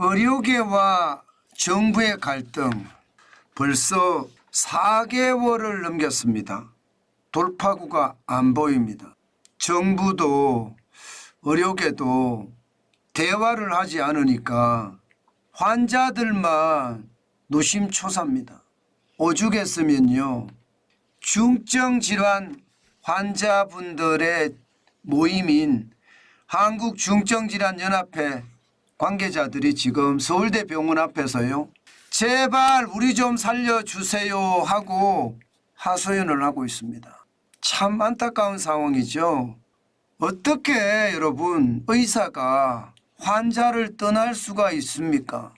의료계와 정부의 갈등 벌써 4개월을 넘겼습니다. 돌파구가 안 보입니다. 정부도 의료계도 대화를 하지 않으니까 환자들만 노심초사입니다. 오죽했으면요, 중증질환 환자분들의 모임인 한국중증질환연합회 관계자들이 지금 서울대 병원 앞에서요, 제발 우리 좀 살려주세요 하고 하소연을 하고 있습니다. 참 안타까운 상황이죠. 어떻게 여러분 의사가 환자를 떠날 수가 있습니까?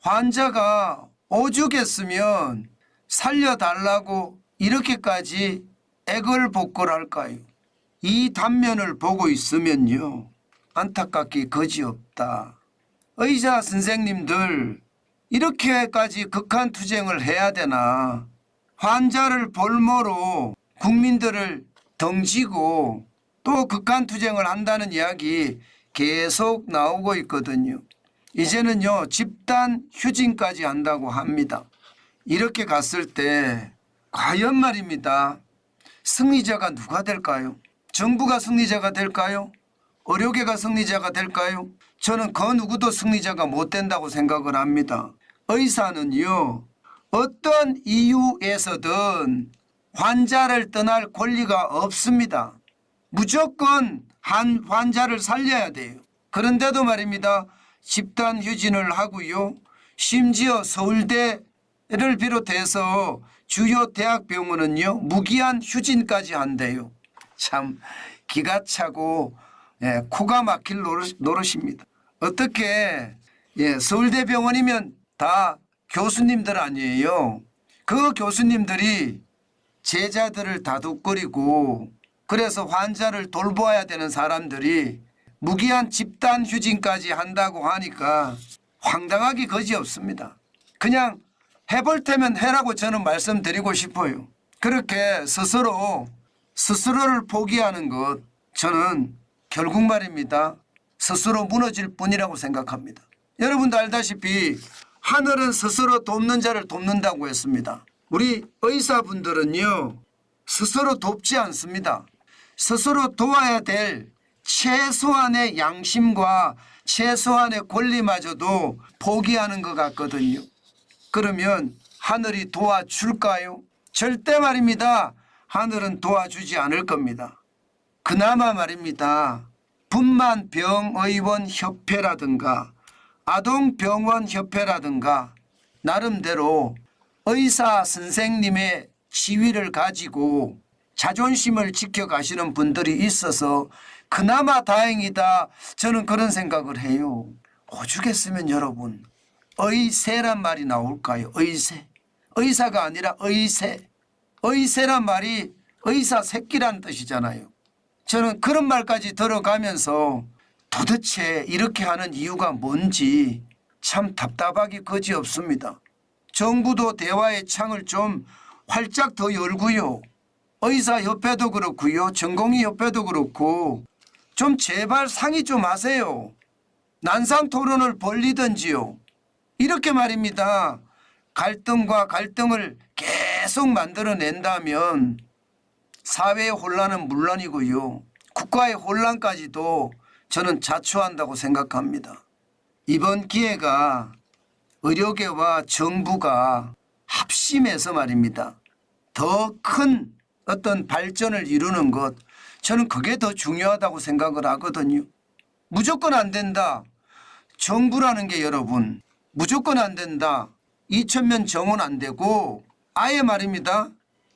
환자가 오죽했으면 살려달라고 이렇게까지 애걸복걸할까요? 이 단면을 보고 있으면요, 안타깝기 거지없다. 의사 선생님들 이렇게까지 극한투쟁을 해야 되나? 환자를 볼모로 국민들을 덩지고 또 극한투쟁을 한다는 이야기 계속 나오고 있거든요. 이제는요, 집단 휴진까지 한다고 합니다. 이렇게 갔을 때 과연 말입니다, 승리자가 누가 될까요? 정부가 승리자가 될까요? 의료계가 승리자가 될까요? 저는 그 누구도 승리자가 못 된다고 생각을 합니다. 의사는요, 어떤 이유에서든 환자를 떠날 권리가 없습니다. 무조건 한 환자를 살려야 돼요. 그런데도 말입니다, 집단 휴진을 하고요, 심지어 서울대를 비롯해서 주요 대학병원은요, 무기한 휴진까지 한대요. 참 기가 차고 코가 막힐 노릇입니다. 어떻게 서울대병원이면 다 교수님들 아니에요. 그 교수님들이 제자들을 다독거리고 그래서 환자를 돌보아야 되는 사람들이 무기한 집단 휴진까지 한다고 하니까 황당하기 거지없습니다. 그냥 해볼 테면 해라고 저는 말씀드리고 싶어요. 그렇게 스스로를 포기하는 것, 저는 결국 말입니다, 스스로 무너질 뿐이라고 생각합니다. 여러분도 알다시피 하늘은 스스로 돕는 자를 돕는다고 했습니다. 우리 의사분들은요, 스스로 돕지 않습니다. 스스로 도와야 될 최소한의 양심과 최소한의 권리마저도 포기하는 것 같거든요. 그러면 하늘이 도와줄까요? 절대 말입니다, 하늘은 도와주지 않을 겁니다. 그나마 말입니다, 분만병의원협회라든가 아동병원협회라든가 나름대로 의사 선생님의 지위를 가지고 자존심을 지켜가시는 분들이 있어서 그나마 다행이다, 저는 그런 생각을 해요. 오죽했으면 여러분 의세란 말이 나올까요? 의세. 의사가 아니라 의세. 의세란 말이 의사 새끼란 뜻이잖아요. 저는 그런 말까지 들어가면서 도대체 이렇게 하는 이유가 뭔지 참 답답하기 거지없습니다. 정부도 대화의 창을 좀 활짝 더 열고요, 의사협회도 그렇고요, 전공의협회도 그렇고 좀 제발 상의 좀 하세요. 난상토론을 벌리든지요. 이렇게 말입니다, 갈등과 갈등을 계속 만들어낸다면 사회의 혼란은 물론이고요, 국가의 혼란까지도 저는 자초한다고 생각합니다. 이번 기회가 의료계와 정부가 합심해서 말입니다, 더 큰 어떤 발전을 이루는 것, 저는 그게 더 중요하다고 생각을 하거든요. 무조건 안 된다, 정부라는 게 여러분 무조건 안 된다, 2,000명 정원 안 되고 아예 말입니다,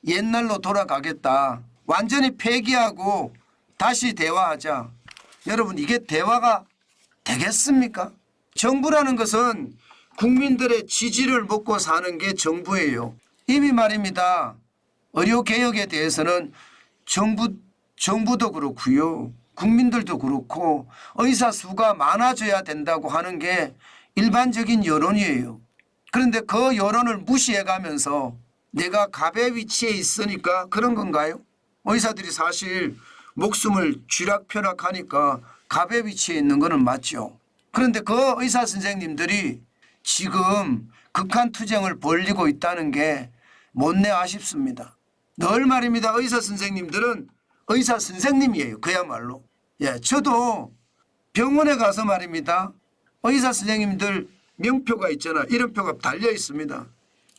옛날로 돌아가겠다, 완전히 폐기하고 다시 대화하자. 여러분 이게 대화가 되겠습니까? 정부라는 것은 국민들의 지지를 먹고 사는 게 정부예요. 이미 말입니다, 의료개혁에 대해서는 정부도 그렇고요, 국민들도 그렇고 의사 수가 많아져야 된다고 하는 게 일반적인 여론이에요. 그런데 그 여론을 무시해가면서 내가 갑의 위치에 있으니까 그런 건가요? 의사들이 사실 목숨을 쥐락펴락하니까 갑의 위치에 있는 거는 맞죠. 그런데 그 의사 선생님들이 지금 극한 투쟁을 벌이고 있다는 게 못내 아쉽습니다. 늘 말입니다. 의사 선생님들은 의사 선생님이에요. 그야말로. 예, 저도 병원에 가서 말입니다. 의사 선생님들 명표가 있잖아. 이름표가 달려 있습니다.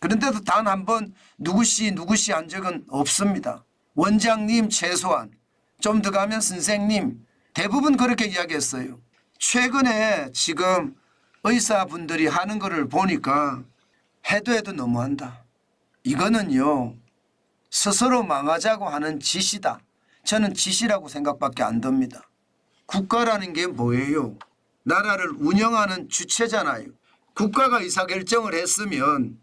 그런데도 단 한 번 누구씨 한 적은 없습니다. 원장님 최소한, 좀 더 가면 선생님, 대부분 그렇게 이야기했어요. 최근에 지금 의사분들이 하는 거를 보니까 해도 너무한다. 이거는요, 스스로 망하자고 하는 짓이다. 저는 짓이라고 생각밖에 안 듭니다. 국가라는 게 뭐예요? 나라를 운영하는 주체잖아요. 국가가 의사결정을 했으면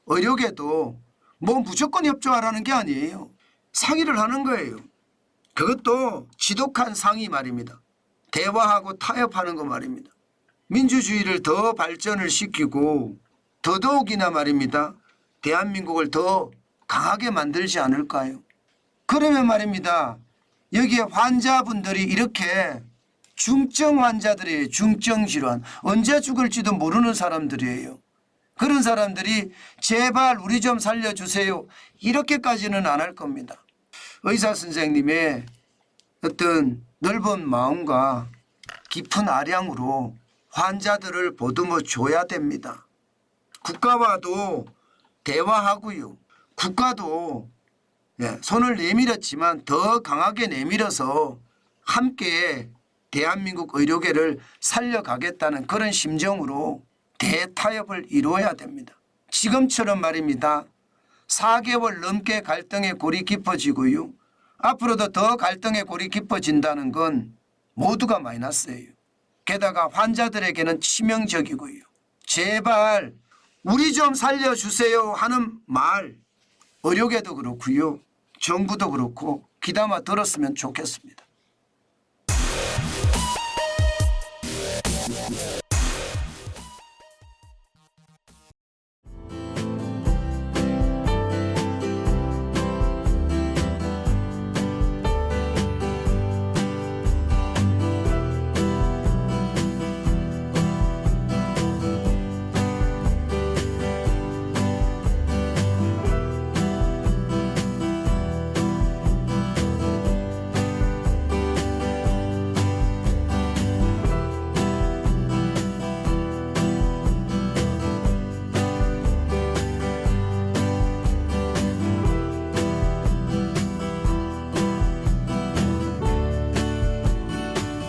의료계도 뭐 무조건 협조하라는 게 아니에요. 상의를 하는 거예요. 그것도 지독한 상의 말입니다. 대화하고 타협하는 거 말입니다. 민주주의를 더 발전을 시키고 더더욱이나 말입니다. 대한민국을 더 강하게 만들지 않을까요? 그러면 말입니다. 여기에 환자분들이 이렇게 중증 환자들이에요. 중증 질환. 언제 죽을지도 모르는 사람들이에요. 그런 사람들이 제발 우리 좀 살려주세요. 이렇게까지는 안 할 겁니다. 의사 선생님의 어떤 넓은 마음과 깊은 아량으로 환자들을 보듬어 줘야 됩니다. 국가와도 대화하고요. 국가도 손을 내밀었지만 더 강하게 내밀어서 함께 대한민국 의료계를 살려가겠다는 그런 심정으로 대타협을 이루어야 됩니다. 지금처럼 말입니다. 4개월 넘게 갈등의 골이 깊어지고요. 앞으로도 더 갈등의 골이 깊어진다는 건 모두가 마이너스예요. 게다가 환자들에게는 치명적이고요. 제발 우리 좀 살려주세요 하는 말 의료계도 그렇고요. 정부도 그렇고 귀담아 들었으면 좋겠습니다.